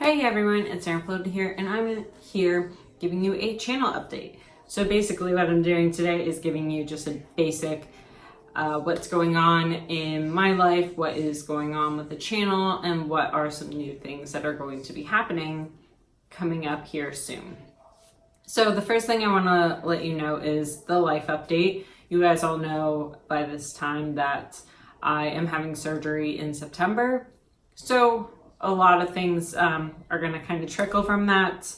Hey everyone, it's Erin here, and I'm here giving you a channel update. So basically what I'm doing today is giving you just a basic what's going on in my life, what is going on with the channel, and what are some new things that are going to be happening coming up here soon. So the first thing I want to let you know is the life update. You guys all know by this time that I am having surgery in September. So a lot of things are going to kind of trickle from that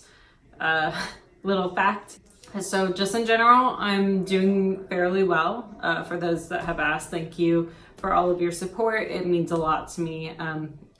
little fact. So just in general, I'm doing fairly well. For those that have asked, thank you for all of your support. It means a lot to me.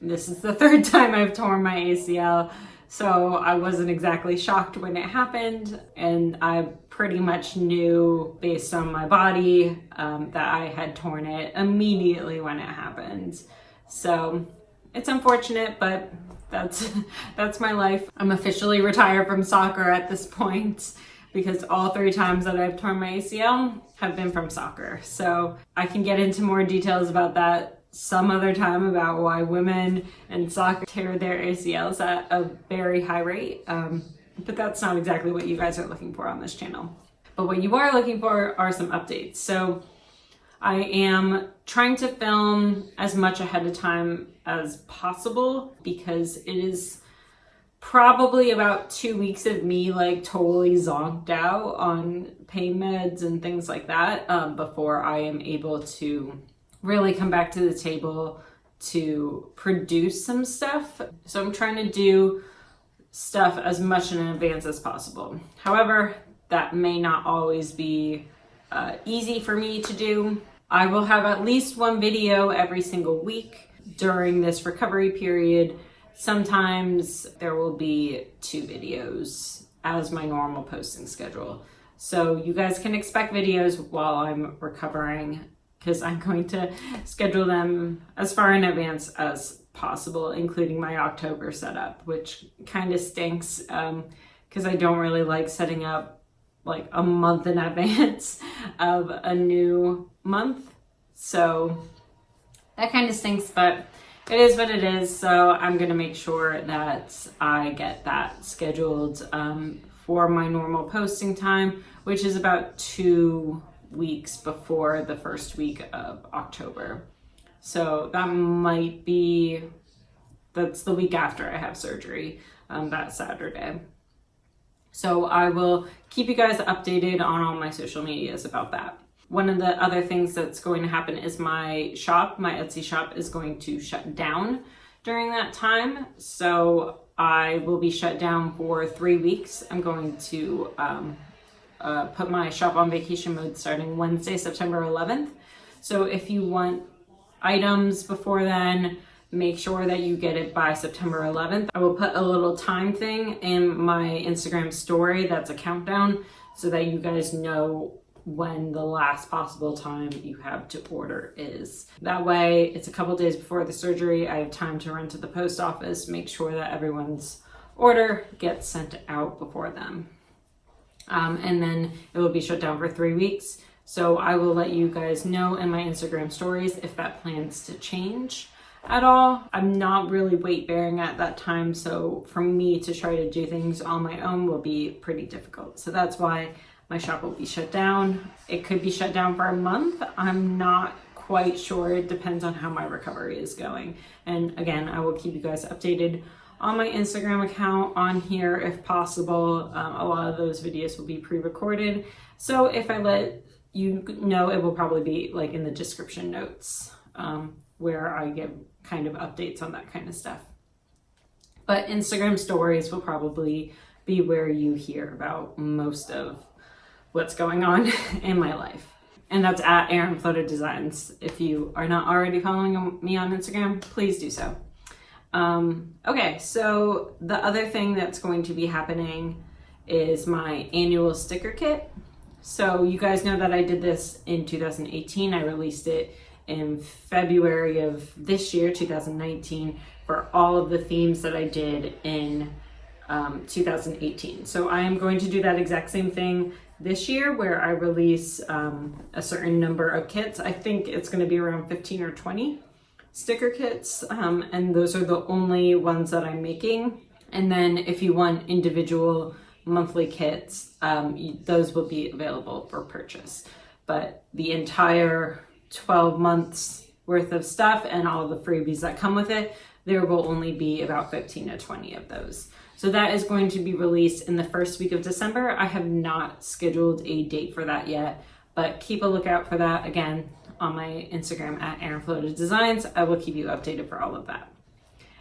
This is the third time I've torn my ACL, so I wasn't exactly shocked when it happened, and I pretty much knew based on my body that I had torn it immediately when it happened. So it's unfortunate, but that's my life. I'm officially retired from soccer at this point because all 3 times that I've torn my ACL have been from soccer. So I can get into more details about that some other time about why women in soccer tear their ACLs at a very high rate. But that's not exactly what you guys are looking for on this channel. But what you are looking for are some updates. So I am trying to film as much ahead of time as possible because it is probably about 2 weeks of me like totally zonked out on pain meds and things like that before I am able to really come back to the table to produce some stuff. So I'm trying to do stuff as much in advance as possible. However, that may not always be easy for me to do. I will have at least one video every single week during this recovery period. Sometimes there will be 2 videos as my normal posting schedule. So you guys can expect videos while I'm recovering because I'm going to schedule them as far in advance as possible, including my October setup, which kind of stinks because I don't really like setting up like a month in advance of a new month. So that kind of stinks, but it is what it is. So I'm going to make sure that I get that scheduled for my normal posting time, which is about 2 weeks before the first week of October. So that might be, that's the week after I have surgery, that Saturday. So I will keep you guys updated on all my social medias about that. One of the other things that's going to happen is my shop, my Etsy shop, is going to shut down during that time. So I will be shut down for 3 weeks. I'm going to put my shop on vacation mode starting Wednesday, September 11th. So if you want items before then, make sure that you get it by September 11th. I will put a little time thing in my Instagram story that's a countdown so that you guys know when the last possible time you have to order is. That way, it's a couple days before the surgery. I have time to run to the post office, make sure that everyone's order gets sent out before them. And then it will be shut down for 3 weeks. So I will let you guys know in my Instagram stories if that plans to change at all. I'm not really weight bearing at that time, so for me to try to do things on my own will be pretty difficult. So that's why my shop will be shut down. It could be shut down for a month. I'm not quite sure. It depends on how my recovery is going. And again, I will keep you guys updated on my Instagram account on here if possible. A lot of those videos will be pre-recorded. So if I let you know, it will probably be like in the description notes where I give kind of updates on that kind of stuff. But Instagram stories will probably be where you hear about most of what's going on in my life. And that's at Erin Designs. If you are not already following me on Instagram, please do so. Okay, so the other thing that's going to be happening is my annual sticker kit. So you guys know that I did this in 2018. I released it in February of this year, 2019, for all of the themes that I did in 2018. So I am going to do that exact same thing this year where I release a certain number of kits. I think it's going to be around 15 or 20 sticker kits, and those are the only ones that I'm making. And then if you want individual monthly kits, those will be available for purchase. But the entire 12 months worth of stuff and all the freebies that come with it, there will only be about 15 to 20 of those. So that is going to be released in the first week of December. I have not scheduled a date for that yet, but keep a lookout for that again on my Instagram at Erin Designs. I will keep you updated for all of that.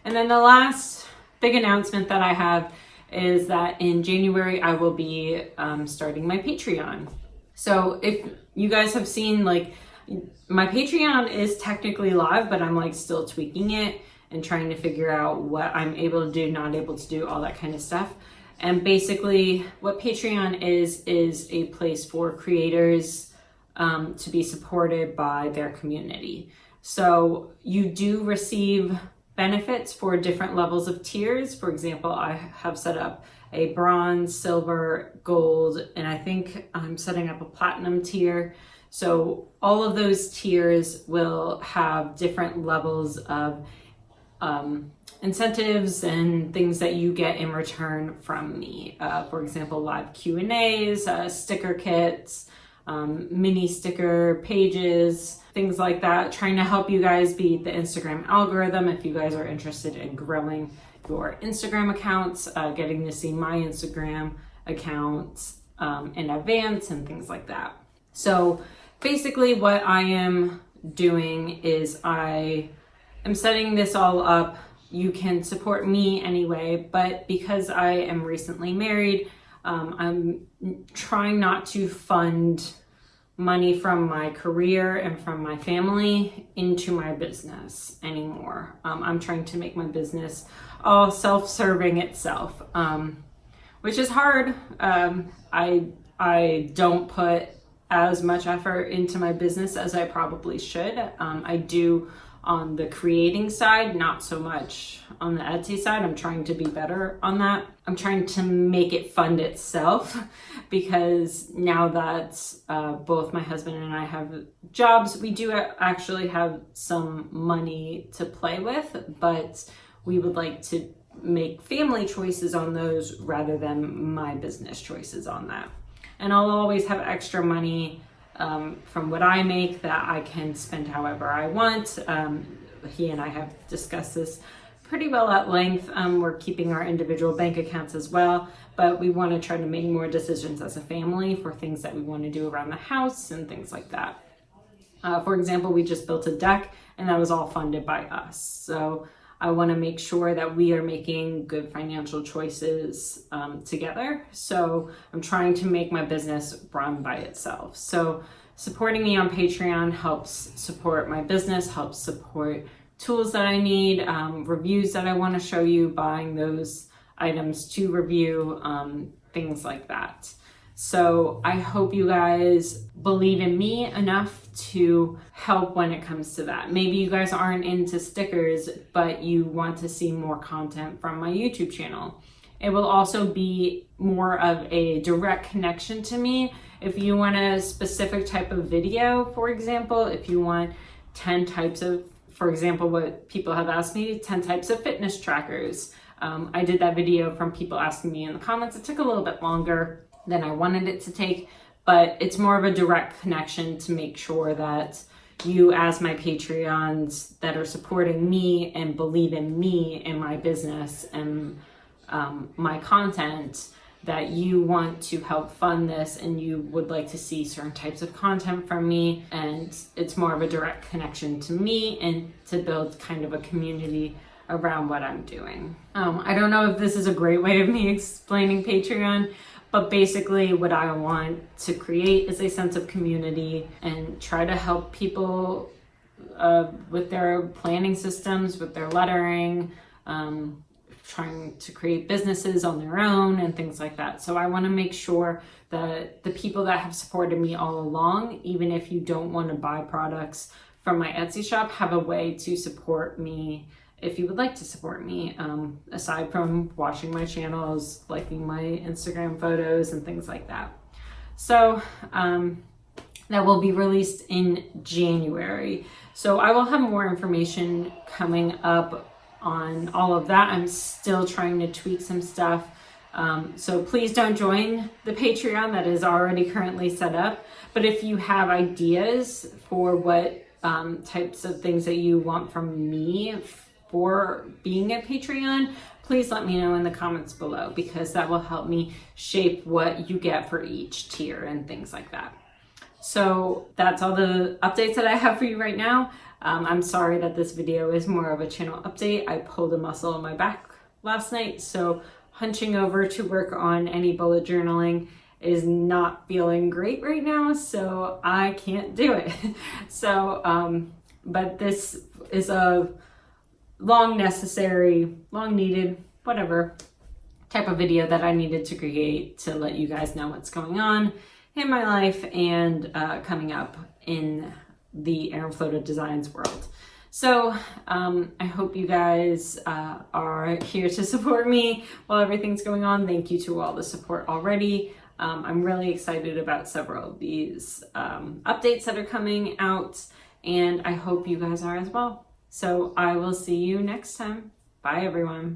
And then the last big announcement that I have is that in January, I will be starting my Patreon. So if you guys have seen, like, my Patreon is technically live, but I'm like still tweaking it and trying to figure out what I'm able to do, not able to do, all that kind of stuff. And basically what Patreon is a place for creators to be supported by their community. So you do receive benefits for different levels of tiers. For example, I have set up a bronze, silver, gold, and I think I'm setting up a platinum tier. So all of those tiers will have different levels of incentives and things that you get in return from me. For example, live Q&As, sticker kits, mini sticker pages, things like that, trying to help you guys beat the Instagram algorithm if you guys are interested in growing your Instagram accounts, getting to see my Instagram accounts in advance and things like that. So basically what I am doing is I am setting this all up. You can support me anyway, but because I am recently married, I'm trying not to fund money from my career and from my family into my business anymore. I'm trying to make my business all self-serving itself, which is hard. I don't put as much effort into my business as I probably should. I do on the creating side, not so much on the Etsy side. I'm trying to be better on that. I'm trying to make it fund itself because now that both my husband and I have jobs, we do actually have some money to play with, but we would like to make family choices on those rather than my business choices on that. And I'll always have extra money from what I make that I can spend however I want. He and I have discussed this pretty well at length. We're keeping our individual bank accounts as well, but we want to try to make more decisions as a family for things that we want to do around the house and things like that. For example, we just built a deck and that was all funded by us. So I want to make sure that we are making good financial choices together. So I'm trying to make my business run by itself. So supporting me on Patreon helps support my business, helps support tools that I need, reviews that I want to show you, buying those items to review, things like that. So I hope you guys believe in me enough to help when it comes to that. Maybe you guys aren't into stickers, but you want to see more content from my YouTube channel. It will also be more of a direct connection to me. If you want a specific type of video, for example, if you want 10 types of, for example, what people have asked me, 10 types of fitness trackers. I did that video from people asking me in the comments. It took a little bit longer than I wanted it to take, but it's more of a direct connection to make sure that you as my Patreons that are supporting me and believe in me and my business and my content, that you want to help fund this and you would like to see certain types of content from me, and it's more of a direct connection to me and to build kind of a community around what I'm doing. I don't know if this is a great way of me explaining Patreon, but basically what I want to create is a sense of community and try to help people with their planning systems, with their lettering, trying to create businesses on their own and things like that. So I want to make sure that the people that have supported me all along, even if you don't want to buy products from my Etsy shop, have a way to support me if you would like to support me, aside from watching my channels, liking my Instagram photos and things like that. So that will be released in January. So I will have more information coming up on all of that. I'm still trying to tweak some stuff. So please don't join the Patreon that is already currently set up. But if you have ideas for what types of things that you want from me for being a Patreon, please let me know in the comments below, because that will help me shape what you get for each tier and things like that. So that's all the updates that I have for you right now. I'm sorry that this video is more of a channel update. I pulled a muscle in my back last night, so hunching over to work on any bullet journaling is not feeling great right now, so I can't do it. So, but this is a long needed, whatever type of video that I needed to create to let you guys know what's going on in my life and coming up in the Erin Floated Designs world. So I hope you guys are here to support me while everything's going on. Thank you to all the support already. I'm really excited about several of these updates that are coming out, and I hope you guys are as well. So I will see you next time. Bye, everyone.